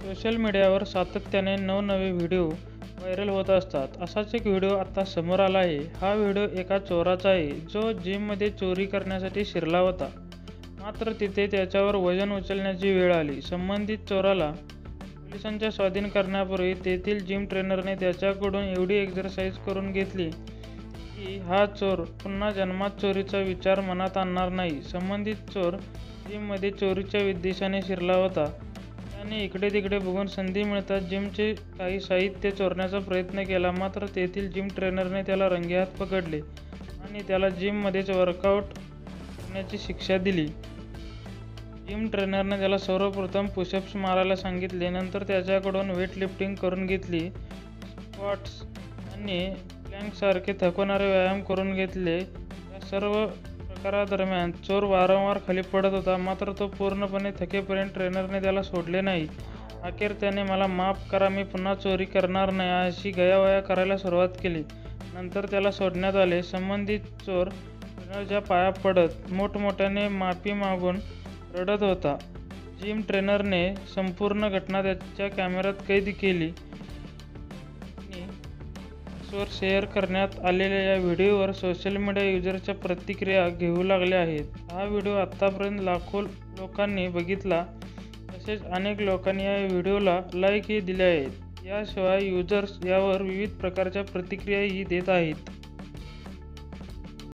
Social मीडियावर सातत्याने नवनवे व्हिडिओ व्हायरल होत असतात. असाच एक व्हिडिओ आता समोर आला आहे. हा व्हिडिओ एका चोराचा आहे, जो जिममध्ये चोरी करण्यासाठी शिरला होता. मात्र तिथे त्याच्यावर वजन उचलण्याची वेळ आली. संबंधित चोराला पोलिसांच्या स्वाधीन करण्यापूर्वी तेथील जिम ट्रेनरने त्याच्याकडून एवढी एक्सरसाइज करून घेतली की हा चोर पुन्हा जन्मात चोरीचा विचार मनात आणणार नाही. संबंधित चोर जिममध्ये चोरीच्या उद्देशाने शिरला होता. त्याने इकडे तिकडे बघून संधी मिळताच जिमचे काही साहित्य चोरण्याचा प्रयत्न केला. मात्र तेथील जिम ट्रेनरने त्याला रंगेहात पकडले आणि त्याला जिममध्येच वर्कआउट करण्याची शिक्षा दिली. जिम ट्रेनरने त्याला सर्वप्रथम पुशअप्स मारायला सांगितले. नंतर त्याच्याकडून वेटलिफ्टिंग करून घेतली. स्क्वॉट्स आणि प्लँकसारखे थकवणारे व्यायाम करून घेतले. या सर्व प्रकारादरम्यान चोर वारंवार खाली पडत होता. मात्र तो पूर्णपणे थकेपर्यंत ट्रेनरने त्याला सोडले नाही. अखेर त्याने "मला माफ करा, मी पुन्हा चोरी करणार नाही" अशी गयावया करायला सुरुवात केली. नंतर त्याला सोडण्यात आले. संबंधित चोर ट्रेनरच्या पाया पडत मोठमोठ्याने माफी मागून रडत होता. जिम ट्रेनरने संपूर्ण घटना त्याच्या कॅमेऱ्यात कैद केली. वर शेअर करण्यात आलेल्या या व्हिडिओवर सोशल मीडिया युजर्सच्या प्रतिक्रिया घेऊ लागल्या आहेत. हा व्हिडिओ आतापर्यंत लाखो लोकांनी बघितला. तसेच अनेक लोकांनी या व्हिडिओला लाईकही दिले आहेत. याशिवाय युजर्स यावर विविध प्रकारच्या प्रतिक्रियाही देत आहेत.